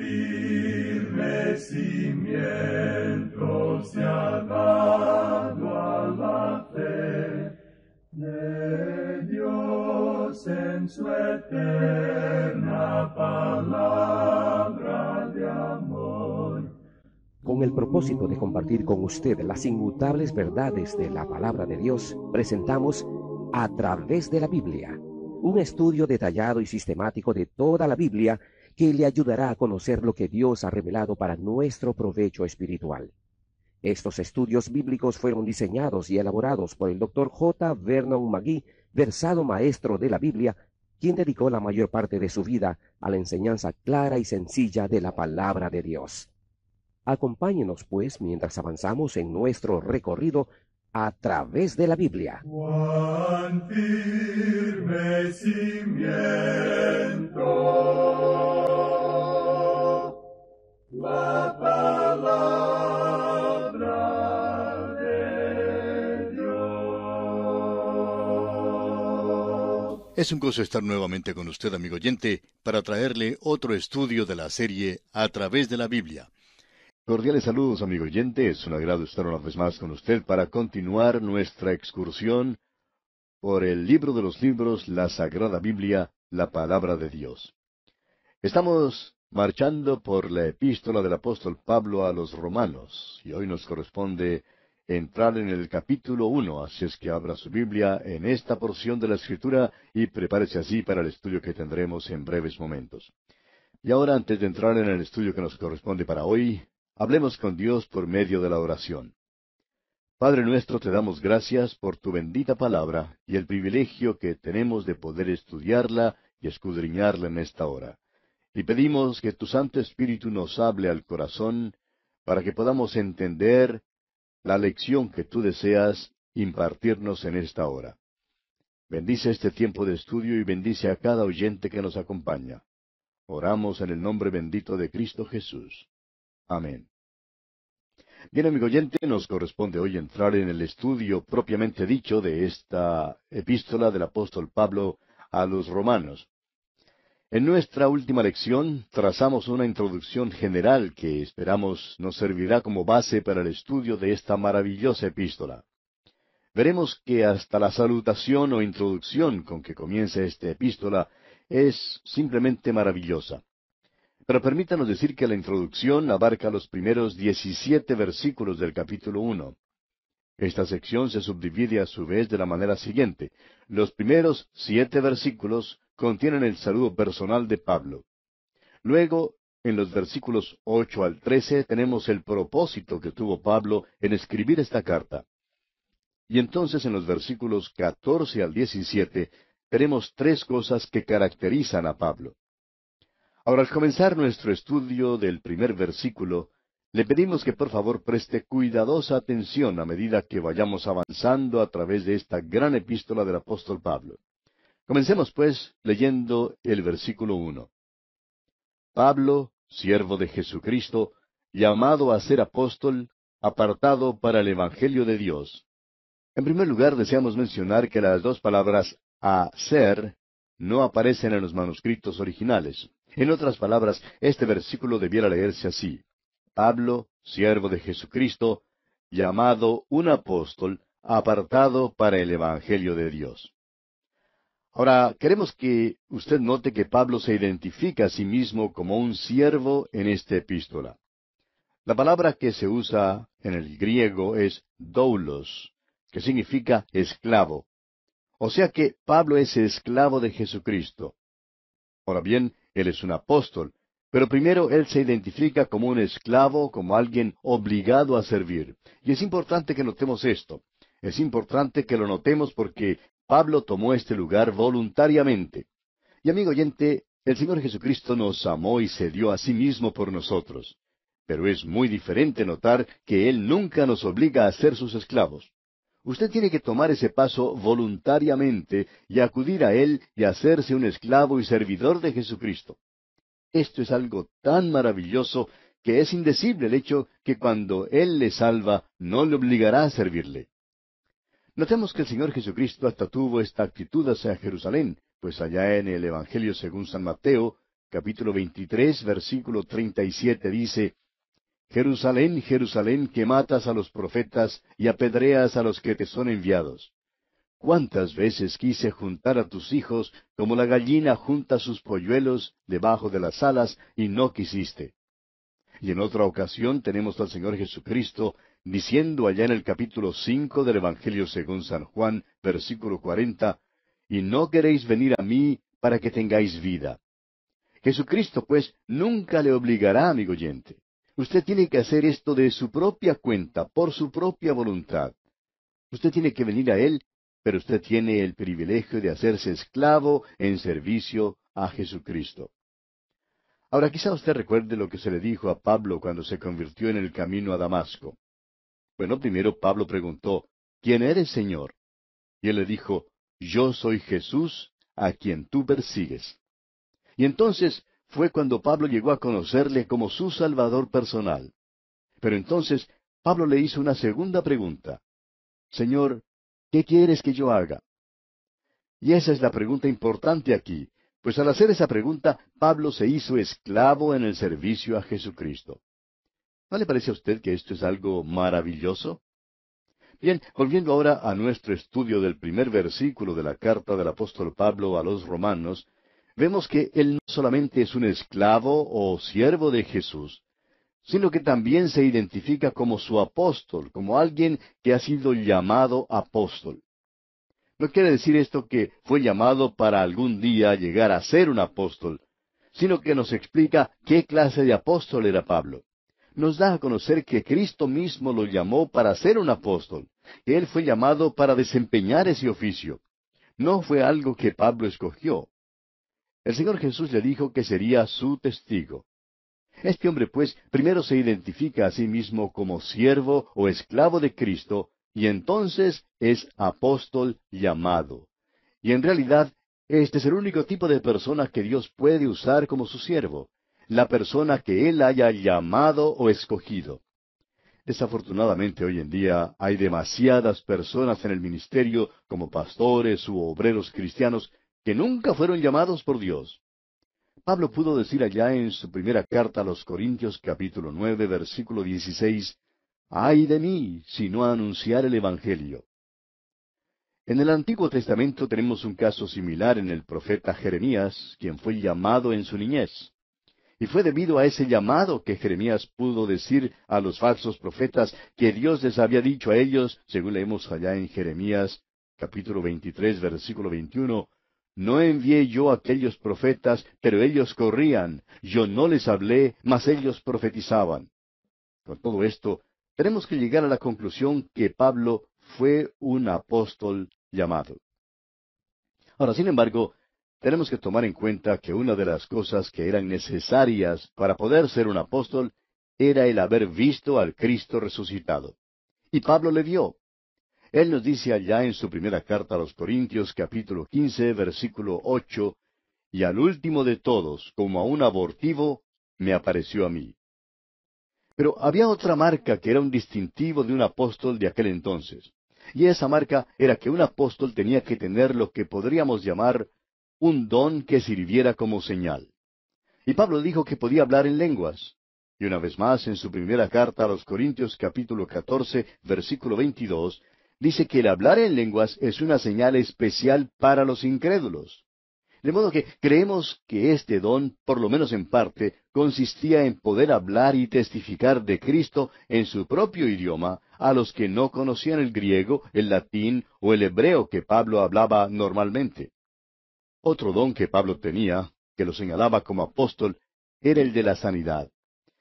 firme cimiento se ha dado a la fe de Dios en su eterna palabra de amor. Con el propósito de compartir con usted las inmutables verdades de la palabra de Dios, presentamos A Través de la Biblia, un estudio detallado y sistemático de toda la Biblia que le ayudará a conocer lo que Dios ha revelado para nuestro provecho espiritual. Estos estudios bíblicos fueron diseñados y elaborados por el Dr. J. Vernon McGee, versado maestro de la Biblia, quien dedicó la mayor parte de su vida a la enseñanza clara y sencilla de la palabra de Dios. Acompáñenos, pues, mientras avanzamos en nuestro recorrido a través de la Biblia. Cuán firme cimiento la palabra de Dios. Es un gozo estar nuevamente con usted, amigo oyente, para traerle otro estudio de la serie A Través de la Biblia. Cordiales saludos, amigo oyente. Es un agrado estar una vez más con usted para continuar nuestra excursión por el libro de los libros, la Sagrada Biblia, la Palabra de Dios. Estamos marchando por la epístola del apóstol Pablo a los romanos, y hoy nos corresponde entrar en el capítulo 1, así es que abra su Biblia en esta porción de la Escritura y prepárese así para el estudio que tendremos en breves momentos. Y ahora, antes de entrar en el estudio que nos corresponde para hoy, hablemos con Dios por medio de la oración. Padre nuestro, te damos gracias por tu bendita palabra y el privilegio que tenemos de poder estudiarla y escudriñarla en esta hora. Y pedimos que tu Santo Espíritu nos hable al corazón para que podamos entender la lección que tú deseas impartirnos en esta hora. Bendice este tiempo de estudio y bendice a cada oyente que nos acompaña. Oramos en el nombre bendito de Cristo Jesús. Amén. Bien, amigo oyente, nos corresponde hoy entrar en el estudio propiamente dicho de esta epístola del apóstol Pablo a los romanos. En nuestra última lección trazamos una introducción general que esperamos nos servirá como base para el estudio de esta maravillosa epístola. Veremos que hasta la salutación o introducción con que comienza esta epístola es simplemente maravillosa. Pero permítanos decir que la introducción abarca los primeros 17 versículos del capítulo 1. Esta sección se subdivide a su vez de la manera siguiente. Los primeros 7 versículos contienen el saludo personal de Pablo. Luego, en los versículos 8 al 13, tenemos el propósito que tuvo Pablo en escribir esta carta. Y entonces en los versículos 14 al 17, tenemos 3 cosas que caracterizan a Pablo. Ahora, al comenzar nuestro estudio del primer versículo, le pedimos que por favor preste cuidadosa atención a medida que vayamos avanzando a través de esta gran epístola del apóstol Pablo. Comencemos, pues, leyendo el versículo 1. Pablo, siervo de Jesucristo, llamado a ser apóstol, apartado para el Evangelio de Dios. En primer lugar, deseamos mencionar que las dos palabras a ser no aparecen en los manuscritos originales. En otras palabras, este versículo debiera leerse así: Pablo, siervo de Jesucristo, llamado un apóstol, apartado para el Evangelio de Dios. Ahora, queremos que usted note que Pablo se identifica a sí mismo como un siervo en esta epístola. La palabra que se usa en el griego es doulos, que significa esclavo. O sea que Pablo es esclavo de Jesucristo. Ahora bien, él es un apóstol, pero primero él se identifica como un esclavo, como alguien obligado a servir. Y es importante que notemos esto. Es importante que lo notemos porque Pablo tomó este lugar voluntariamente. Y amigo oyente, el Señor Jesucristo nos amó y se dio a sí mismo por nosotros. Pero es muy diferente notar que Él nunca nos obliga a ser sus esclavos. Usted tiene que tomar ese paso voluntariamente y acudir a Él y hacerse un esclavo y servidor de Jesucristo. Esto es algo tan maravilloso que es indecible el hecho que cuando Él le salva, no le obligará a servirle. Notemos que el Señor Jesucristo hasta tuvo esta actitud hacia Jerusalén, pues allá en el Evangelio según San Mateo, capítulo 23, versículo 37 dice, Jerusalén, Jerusalén, que matas a los profetas y apedreas a los que te son enviados. ¿Cuántas veces quise juntar a tus hijos como la gallina junta sus polluelos debajo de las alas y no quisiste? Y en otra ocasión tenemos al Señor Jesucristo diciendo allá en el capítulo 5 del Evangelio según San Juan, versículo 40, y no queréis venir a mí para que tengáis vida. Jesucristo, pues, nunca le obligará, amigo oyente. Usted tiene que hacer esto de su propia cuenta, por su propia voluntad. Usted tiene que venir a Él, pero usted tiene el privilegio de hacerse esclavo en servicio a Jesucristo. Ahora quizá usted recuerde lo que se le dijo a Pablo cuando se convirtió en el camino a Damasco. Bueno, primero Pablo preguntó, ¿quién eres, Señor? Y él le dijo, yo soy Jesús, a quien tú persigues. Y entonces fue cuando Pablo llegó a conocerle como su Salvador personal. Pero entonces Pablo le hizo una segunda pregunta. Señor, ¿qué quieres que yo haga? Y esa es la pregunta importante aquí, pues al hacer esa pregunta, Pablo se hizo esclavo en el servicio a Jesucristo. ¿No le parece a usted que esto es algo maravilloso? Bien, volviendo ahora a nuestro estudio del primer versículo de la carta del apóstol Pablo a los romanos, vemos que él no solamente es un esclavo o siervo de Jesús, sino que también se identifica como su apóstol, como alguien que ha sido llamado apóstol. No quiere decir esto que fue llamado para algún día llegar a ser un apóstol, sino que nos explica qué clase de apóstol era Pablo. Nos da a conocer que Cristo mismo lo llamó para ser un apóstol, que él fue llamado para desempeñar ese oficio. No fue algo que Pablo escogió. El Señor Jesús le dijo que sería su testigo. Este hombre, pues, primero se identifica a sí mismo como siervo o esclavo de Cristo, y entonces es apóstol llamado. Y en realidad, este es el único tipo de persona que Dios puede usar como su siervo, la persona que Él haya llamado o escogido. Desafortunadamente hoy en día hay demasiadas personas en el ministerio, como pastores u obreros cristianos, que nunca fueron llamados por Dios. Pablo pudo decir allá en su primera carta a los Corintios capítulo 9 versículo 16, «Ay de mí, si no anunciar el Evangelio». En el Antiguo Testamento tenemos un caso similar en el profeta Jeremías, quien fue llamado en su niñez. Y fue debido a ese llamado que Jeremías pudo decir a los falsos profetas que Dios les había dicho a ellos, según leemos allá en Jeremías capítulo 23 versículo 21, «No envié yo a aquellos profetas, pero ellos corrían. Yo no les hablé, mas ellos profetizaban». Con todo esto, tenemos que llegar a la conclusión que Pablo fue un apóstol llamado. Ahora, sin embargo, tenemos que tomar en cuenta que una de las cosas que eran necesarias para poder ser un apóstol era el haber visto al Cristo resucitado. Y Pablo le vio. Él nos dice allá en su primera carta a los Corintios, capítulo 15, versículo 8, «Y al último de todos, como a un abortivo, me apareció a mí». Pero había otra marca que era un distintivo de un apóstol de aquel entonces. Y esa marca era que un apóstol tenía que tener lo que podríamos llamar un don que sirviera como señal. Y Pablo dijo que podía hablar en lenguas. Y una vez más, en su primera carta a los Corintios capítulo 14, versículo 22, dice que el hablar en lenguas es una señal especial para los incrédulos. De modo que creemos que este don, por lo menos en parte, consistía en poder hablar y testificar de Cristo en su propio idioma a los que no conocían el griego, el latín o el hebreo que Pablo hablaba normalmente. Otro don que Pablo tenía, que lo señalaba como apóstol, era el de la sanidad.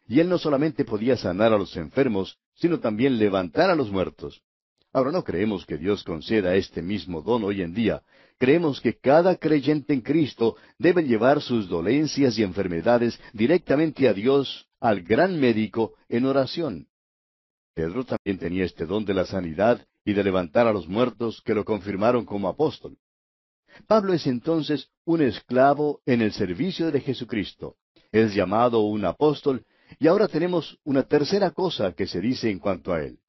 Y él no solamente podía sanar a los enfermos, sino también levantar a los muertos. Ahora no creemos que Dios conceda este mismo don hoy en día. Creemos que cada creyente en Cristo debe llevar sus dolencias y enfermedades directamente a Dios, al gran médico, en oración. Pedro también tenía este don de la sanidad y de levantar a los muertos que lo confirmaron como apóstol. Pablo es entonces un esclavo en el servicio de Jesucristo. Es llamado un apóstol, y ahora tenemos una tercera cosa que se dice en cuanto a él.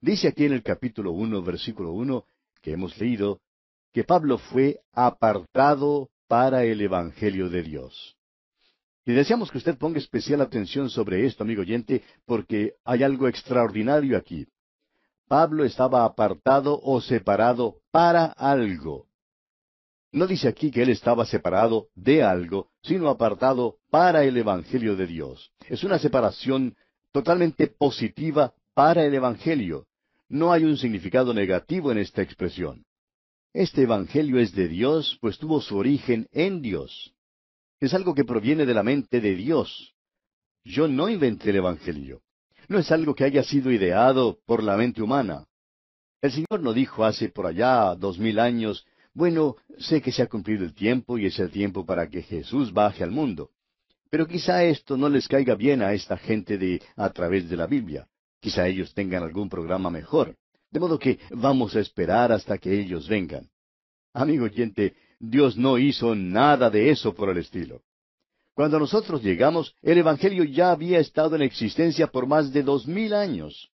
Dice aquí en el capítulo 1, versículo 1, que hemos leído, que Pablo fue apartado para el Evangelio de Dios. Y deseamos que usted ponga especial atención sobre esto, amigo oyente, porque hay algo extraordinario aquí. Pablo estaba apartado o separado para algo. No dice aquí que él estaba separado de algo, sino apartado para el Evangelio de Dios. Es una separación totalmente positiva para el Evangelio. No hay un significado negativo en esta expresión. Este Evangelio es de Dios, pues tuvo su origen en Dios. Es algo que proviene de la mente de Dios. Yo no inventé el Evangelio. No es algo que haya sido ideado por la mente humana. El Señor no dijo hace por allá 2000 años, bueno, sé que se ha cumplido el tiempo y es el tiempo para que Jesús baje al mundo. Pero quizá esto no les caiga bien a esta gente de a través de la Biblia. Quizá ellos tengan algún programa mejor. De modo que vamos a esperar hasta que ellos vengan. Amigo oyente, Dios no hizo nada de eso por el estilo. Cuando nosotros llegamos, el Evangelio ya había estado en existencia por más de 2000 años.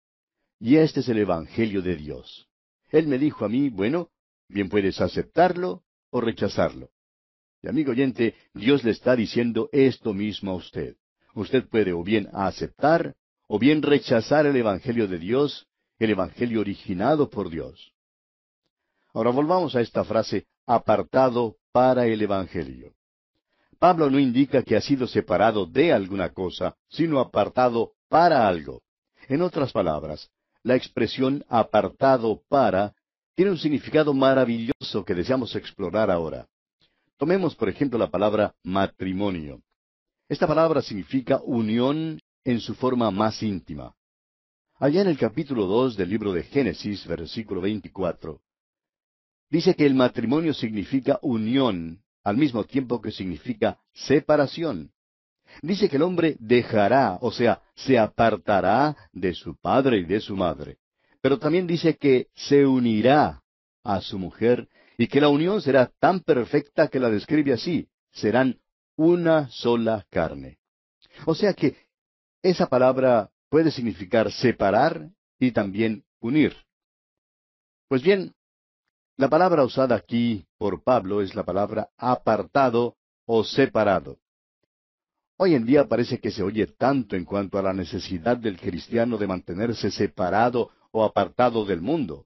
Y este es el Evangelio de Dios. Él me dijo a mí, bueno, bien puedes aceptarlo o rechazarlo. Y amigo oyente, Dios le está diciendo esto mismo a usted. Usted puede o bien aceptar o bien rechazar el Evangelio de Dios, el Evangelio originado por Dios. Ahora volvamos a esta frase, apartado para el Evangelio. Pablo no indica que ha sido separado de alguna cosa, sino apartado para algo. En otras palabras, la expresión apartado para tiene un significado maravilloso que deseamos explorar ahora. Tomemos, por ejemplo, la palabra matrimonio. Esta palabra significa unión en su forma más íntima. Allá en el capítulo 2 del libro de Génesis, versículo 24, dice que el matrimonio significa unión, al mismo tiempo que significa separación. Dice que el hombre dejará, o sea, se apartará de su padre y de su madre. Pero también dice que se unirá a su mujer y que la unión será tan perfecta que la describe así, serán una sola carne. O sea que esa palabra puede significar separar y también unir. Pues bien, la palabra usada aquí por Pablo es la palabra apartado o separado. Hoy en día parece que se oye tanto en cuanto a la necesidad del cristiano de mantenerse separado o apartado del mundo.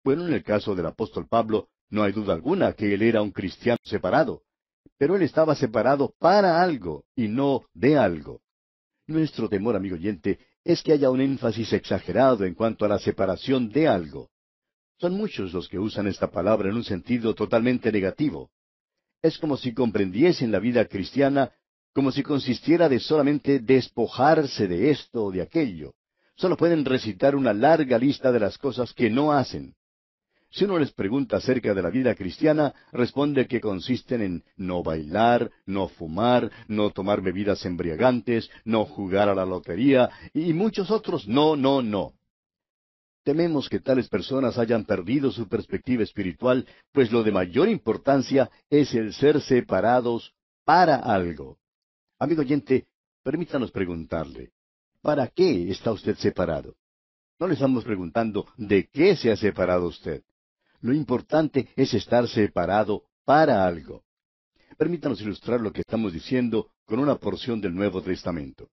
Bueno, en el caso del apóstol Pablo, no hay duda alguna que él era un cristiano separado, pero él estaba separado para algo y no de algo. Nuestro temor, amigo oyente, es que haya un énfasis exagerado en cuanto a la separación de algo. Son muchos los que usan esta palabra en un sentido totalmente negativo. Es como si comprendiesen la vida cristiana como si consistiera de solamente despojarse de esto o de aquello. Solo pueden recitar una larga lista de las cosas que no hacen. Si uno les pregunta acerca de la vida cristiana, responde que consisten en no bailar, no fumar, no tomar bebidas embriagantes, no jugar a la lotería y muchos otros no, no, no. Tememos que tales personas hayan perdido su perspectiva espiritual, pues lo de mayor importancia es el ser separados para algo. Amigo oyente, permítanos preguntarle, ¿para qué está usted separado? No le estamos preguntando de qué se ha separado usted. Lo importante es estar separado para algo. Permítanos ilustrar lo que estamos diciendo con una porción del Nuevo Testamento.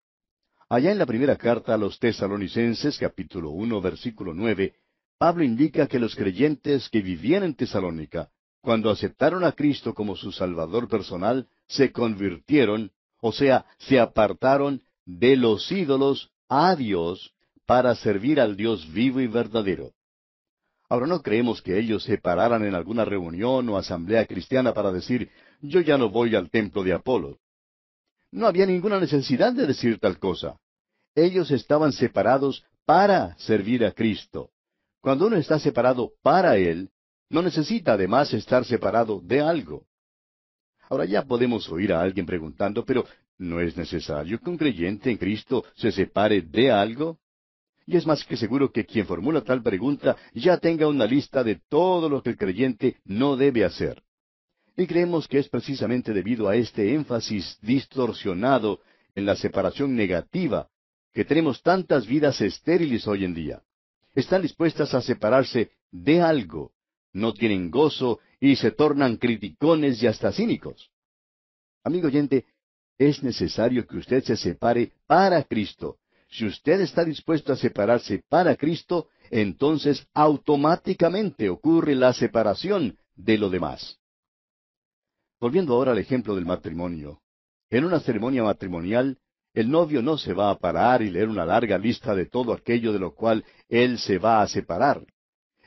Allá en la primera carta a los Tesalonicenses, capítulo 1, versículo 9, Pablo indica que los creyentes que vivían en Tesalónica, cuando aceptaron a Cristo como su Salvador personal, se convirtieron, o sea, se apartaron de los ídolos a Dios para servir al Dios vivo y verdadero. Ahora no creemos que ellos se pararan en alguna reunión o asamblea cristiana para decir, yo ya no voy al templo de Apolo. No había ninguna necesidad de decir tal cosa. Ellos estaban separados para servir a Cristo. Cuando uno está separado para Él, no necesita además estar separado de algo. Ahora ya podemos oír a alguien preguntando, pero ¿no es necesario que un creyente en Cristo se separe de algo? Y es más que seguro que quien formula tal pregunta ya tenga una lista de todo lo que el creyente no debe hacer. Y creemos que es precisamente debido a este énfasis distorsionado en la separación negativa que tenemos tantas vidas estériles hoy en día. Están dispuestas a separarse de algo, no tienen gozo y se tornan criticones y hasta cínicos. Amigo oyente, Es necesario que usted se separe para Cristo. Si usted está dispuesto a separarse para Cristo, entonces automáticamente ocurre la separación de lo demás. Volviendo ahora al ejemplo del matrimonio. En una ceremonia matrimonial, el novio no se va a parar y leer una larga lista de todo aquello de lo cual él se va a separar.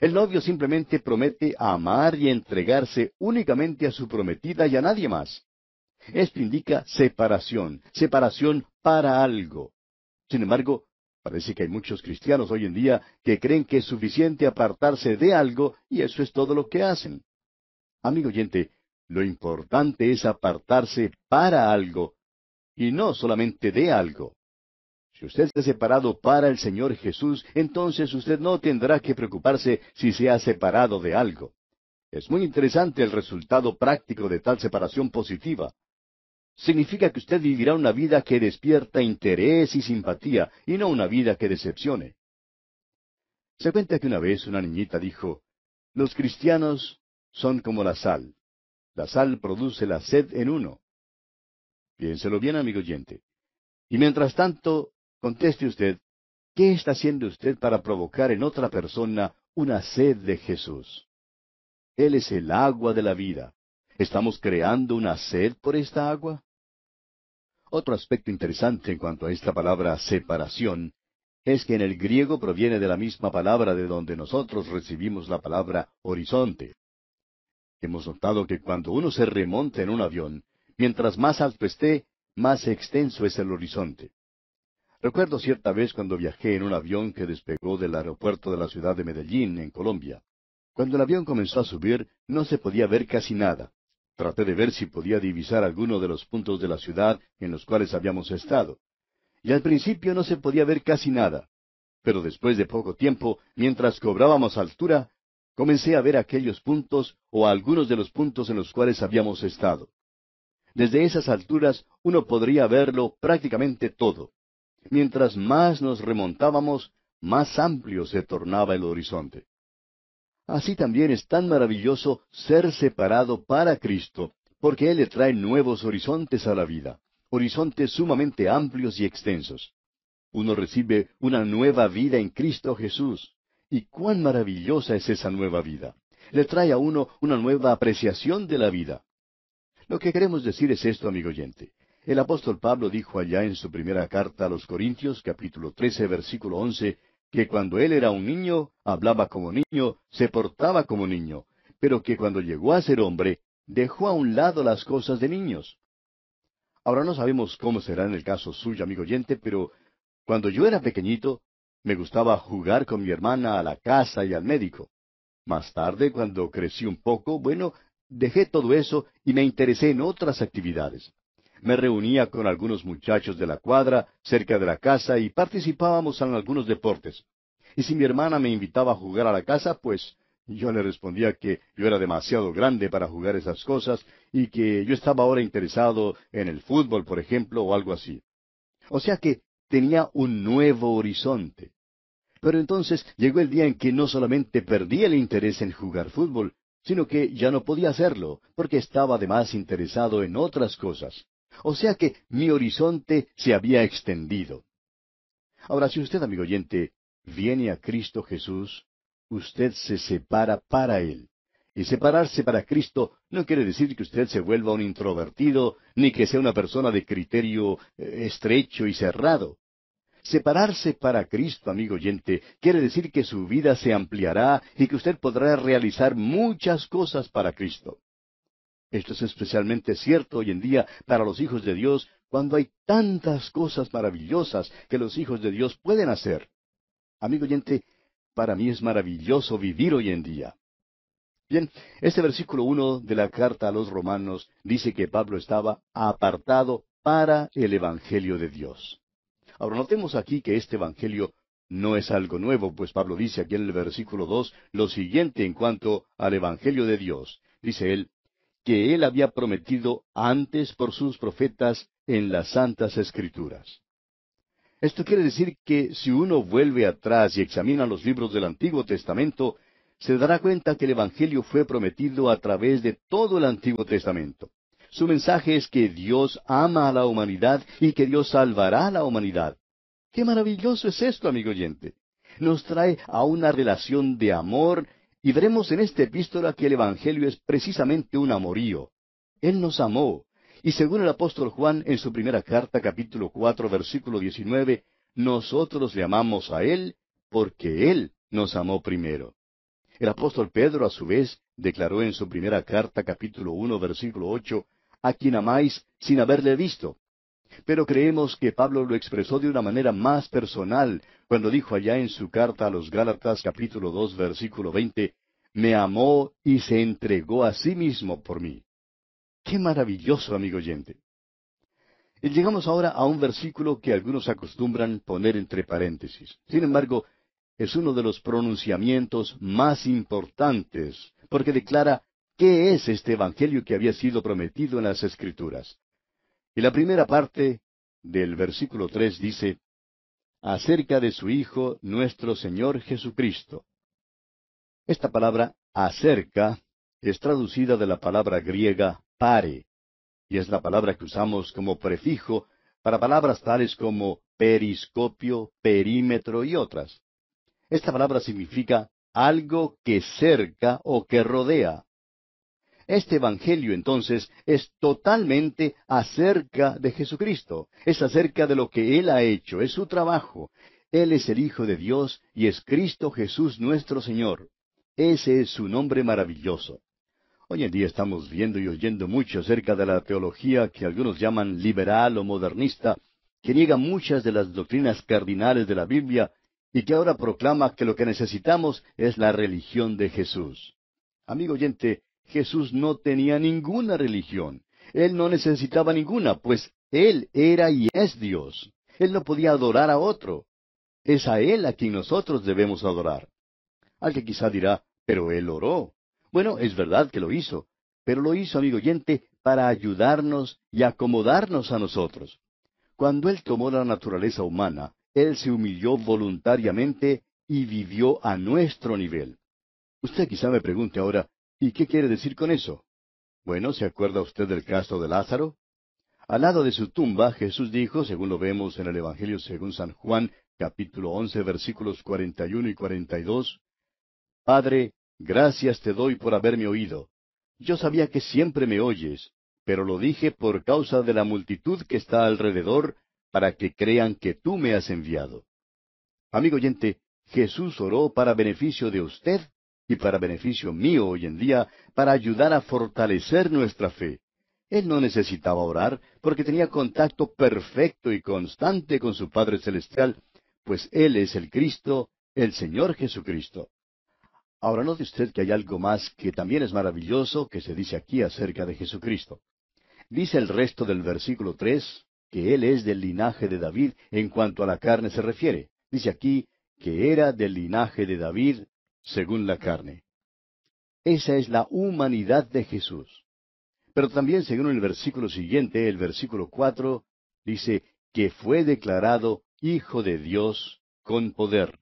El novio simplemente promete amar y entregarse únicamente a su prometida y a nadie más. Esto indica separación, separación para algo. Sin embargo, parece que hay muchos cristianos hoy en día que creen que es suficiente apartarse de algo y eso es todo lo que hacen. Amigo oyente, lo importante es apartarse para algo y no solamente de algo. Si usted está separado para el Señor Jesús, entonces usted no tendrá que preocuparse si se ha separado de algo. Es muy interesante el resultado práctico de tal separación positiva. Significa que usted vivirá una vida que despierta interés y simpatía, y no una vida que decepcione. Se cuenta que una vez una niñita dijo, los cristianos son como la sal. La sal produce la sed en uno. Piénselo bien, amigo oyente. Y mientras tanto, conteste usted, ¿qué está haciendo usted para provocar en otra persona una sed de Jesús? Él es el agua de la vida. ¿Estamos creando una sed por esta agua? Otro aspecto interesante en cuanto a esta palabra separación es que en el griego proviene de la misma palabra de donde nosotros recibimos la palabra horizonte. Hemos notado que cuando uno se remonta en un avión, mientras más alto esté, más extenso es el horizonte. Recuerdo cierta vez cuando viajé en un avión que despegó del aeropuerto de la ciudad de Medellín, en Colombia. Cuando el avión comenzó a subir, no se podía ver casi nada. Traté de ver si podía divisar alguno de los puntos de la ciudad en los cuales habíamos estado. Y al principio no se podía ver casi nada. Pero después de poco tiempo, mientras cobrábamos altura, comencé a ver aquellos puntos o algunos de los puntos en los cuales habíamos estado. Desde esas alturas uno podría verlo prácticamente todo. Mientras más nos remontábamos, más amplio se tornaba el horizonte. Así también es tan maravilloso ser separado para Cristo, porque Él le trae nuevos horizontes a la vida, horizontes sumamente amplios y extensos. Uno recibe una nueva vida en Cristo Jesús. Y cuán maravillosa es esa nueva vida. Le trae a uno una nueva apreciación de la vida. Lo que queremos decir es esto, amigo oyente. El apóstol Pablo dijo allá en su primera carta a los Corintios, capítulo 13, versículo 11, que cuando él era un niño, hablaba como niño, se portaba como niño, pero que cuando llegó a ser hombre, dejó a un lado las cosas de niños. Ahora no sabemos cómo será en el caso suyo, amigo oyente, pero cuando yo era pequeñito, me gustaba jugar con mi hermana a la casa y al médico. Más tarde, cuando crecí un poco, bueno, dejé todo eso y me interesé en otras actividades. Me reunía con algunos muchachos de la cuadra, cerca de la casa, y participábamos en algunos deportes. Y si mi hermana me invitaba a jugar a la casa, pues yo le respondía que yo era demasiado grande para jugar esas cosas y que yo estaba ahora interesado en el fútbol, por ejemplo, o algo así. O sea que tenía un nuevo horizonte. Pero entonces llegó el día en que no solamente perdí el interés en jugar fútbol, sino que ya no podía hacerlo, porque estaba además interesado en otras cosas. O sea que mi horizonte se había extendido. Ahora, si usted, amigo oyente, viene a Cristo Jesús, usted se separa para Él. Y separarse para Cristo no quiere decir que usted se vuelva un introvertido, ni que sea una persona de criterio estrecho y cerrado. Separarse para Cristo, amigo oyente, quiere decir que su vida se ampliará y que usted podrá realizar muchas cosas para Cristo. Esto es especialmente cierto hoy en día para los hijos de Dios, cuando hay tantas cosas maravillosas que los hijos de Dios pueden hacer. Amigo oyente, para mí es maravilloso vivir hoy en día. Bien, este versículo 1 de la carta a los Romanos dice que Pablo estaba apartado para el Evangelio de Dios. Ahora notemos aquí que este Evangelio no es algo nuevo, pues Pablo dice aquí en el versículo 2 lo siguiente en cuanto al Evangelio de Dios. Dice él, que él había prometido antes por sus profetas en las Santas Escrituras. Esto quiere decir que si uno vuelve atrás y examina los libros del Antiguo Testamento, se dará cuenta que el Evangelio fue prometido a través de todo el Antiguo Testamento. Su mensaje es que Dios ama a la humanidad y que Dios salvará a la humanidad. ¡Qué maravilloso es esto, amigo oyente! Nos trae a una relación de amor, y veremos en esta epístola que el Evangelio es precisamente un amorío. Él nos amó, y según el apóstol Juan en su primera carta, capítulo 4, versículo 19, nosotros le amamos a Él porque Él nos amó primero. El apóstol Pedro, a su vez, declaró en su primera carta, capítulo 1, versículo 8, a quien amáis sin haberle visto. Pero creemos que Pablo lo expresó de una manera más personal, cuando dijo allá en su carta a los Gálatas, capítulo 2, versículo 20, me amó y se entregó a sí mismo por mí. ¡Qué maravilloso, amigo oyente! Y llegamos ahora a un versículo que algunos acostumbran poner entre paréntesis. Sin embargo, es uno de los pronunciamientos más importantes, porque declara qué es este Evangelio que había sido prometido en las Escrituras. Y la primera parte del versículo 3 dice, acerca de su Hijo, nuestro Señor Jesucristo. Esta palabra, acerca, es traducida de la palabra griega pare, y es la palabra que usamos como prefijo para palabras tales como periscopio, perímetro y otras. Esta palabra significa algo que cerca o que rodea. Este Evangelio, entonces, es totalmente acerca de Jesucristo. Es acerca de lo que Él ha hecho, es su trabajo. Él es el Hijo de Dios y es Cristo Jesús nuestro Señor. Ese es su nombre maravilloso. Hoy en día estamos viendo y oyendo mucho acerca de la teología que algunos llaman liberal o modernista, que niega muchas de las doctrinas cardinales de la Biblia y que ahora proclama que lo que necesitamos es la religión de Jesús. Amigo oyente, Jesús no tenía ninguna religión. Él no necesitaba ninguna, pues Él era y es Dios. Él no podía adorar a otro. Es a Él a quien nosotros debemos adorar. Alguien quizá dirá, pero Él oró. Bueno, es verdad que lo hizo, pero lo hizo, amigo oyente, para ayudarnos y acomodarnos a nosotros. Cuando Él tomó la naturaleza humana, Él se humilló voluntariamente y vivió a nuestro nivel. Usted quizá me pregunte ahora, ¿y qué quiere decir con eso? Bueno, ¿se acuerda usted del caso de Lázaro? Al lado de su tumba, Jesús dijo, según lo vemos en el Evangelio según San Juan, capítulo 11, versículos 41 y 42, Padre, gracias te doy por haberme oído. Yo sabía que siempre me oyes, pero lo dije por causa de la multitud que está alrededor, para que crean que tú me has enviado. Amigo oyente, Jesús oró para beneficio de usted y para beneficio mío hoy en día, para ayudar a fortalecer nuestra fe. Él no necesitaba orar porque tenía contacto perfecto y constante con su Padre Celestial, pues Él es el Cristo, el Señor Jesucristo. Ahora note usted que hay algo más que también es maravilloso que se dice aquí acerca de Jesucristo. Dice el resto del versículo 3 que Él es del linaje de David en cuanto a la carne se refiere. Dice aquí que era del linaje de David según la carne. Esa es la humanidad de Jesús. Pero también, según el versículo siguiente, el versículo 4, dice que fue declarado Hijo de Dios con poder.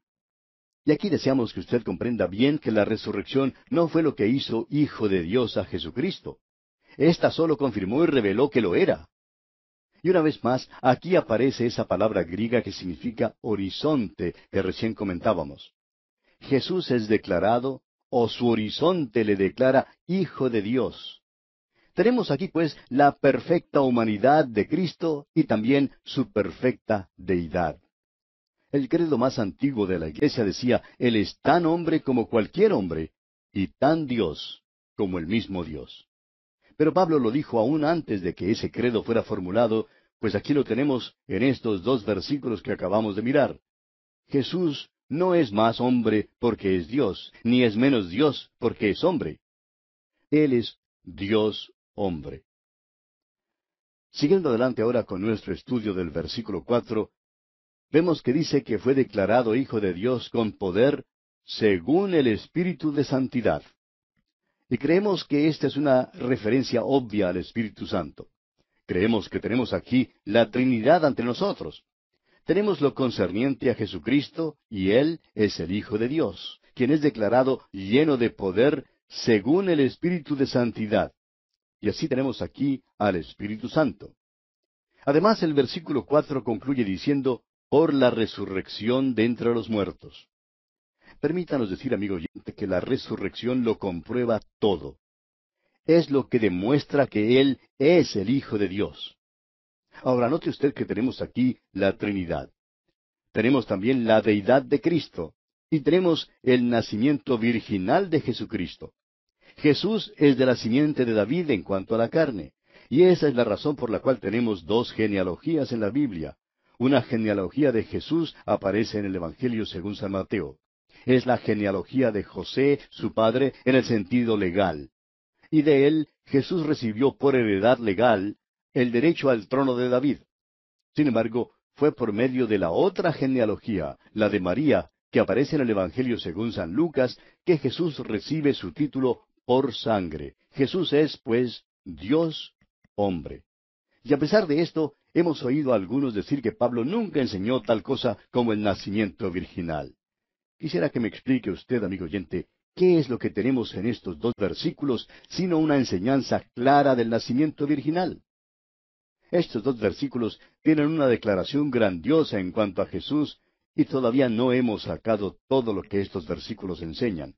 Y aquí deseamos que usted comprenda bien que la resurrección no fue lo que hizo Hijo de Dios a Jesucristo. Esta solo confirmó y reveló que lo era. Y una vez más, aquí aparece esa palabra griega que significa horizonte, que recién comentábamos. Jesús es declarado, o su horizonte le declara Hijo de Dios. Tenemos aquí, pues, la perfecta humanidad de Cristo y también su perfecta deidad. El credo más antiguo de la Iglesia decía, Él es tan hombre como cualquier hombre, y tan Dios como el mismo Dios. Pero Pablo lo dijo aún antes de que ese credo fuera formulado, pues aquí lo tenemos en estos dos versículos que acabamos de mirar. Jesús no es más hombre porque es Dios, ni es menos Dios porque es hombre. Él es Dios hombre. Siguiendo adelante ahora con nuestro estudio del versículo 4, vemos que dice que fue declarado Hijo de Dios con poder según el Espíritu de Santidad. Y creemos que esta es una referencia obvia al Espíritu Santo. Creemos que tenemos aquí la Trinidad ante nosotros. Tenemos lo concerniente a Jesucristo, y Él es el Hijo de Dios, quien es declarado lleno de poder según el Espíritu de Santidad. Y así tenemos aquí al Espíritu Santo. Además, el versículo 4 concluye diciendo, por la resurrección de entre los muertos. Permítanos decir, amigo oyente, que la resurrección lo comprueba todo. Es lo que demuestra que Él es el Hijo de Dios. Ahora, note usted que tenemos aquí la Trinidad. Tenemos también la deidad de Cristo. Y tenemos el nacimiento virginal de Jesucristo. Jesús es de la simiente de David en cuanto a la carne. Y esa es la razón por la cual tenemos dos genealogías en la Biblia. Una genealogía de Jesús aparece en el Evangelio según San Mateo. Es la genealogía de José, su padre, en el sentido legal. Y de él Jesús recibió por heredad legal el derecho al trono de David. Sin embargo, fue por medio de la otra genealogía, la de María, que aparece en el Evangelio según San Lucas, que Jesús recibe su título por sangre. Jesús es, pues, Dios hombre. Y a pesar de esto, hemos oído a algunos decir que Pablo nunca enseñó tal cosa como el nacimiento virginal. Quisiera que me explique usted, amigo oyente, qué es lo que tenemos en estos dos versículos, sino una enseñanza clara del nacimiento virginal. Estos dos versículos tienen una declaración grandiosa en cuanto a Jesús, y todavía no hemos sacado todo lo que estos versículos enseñan.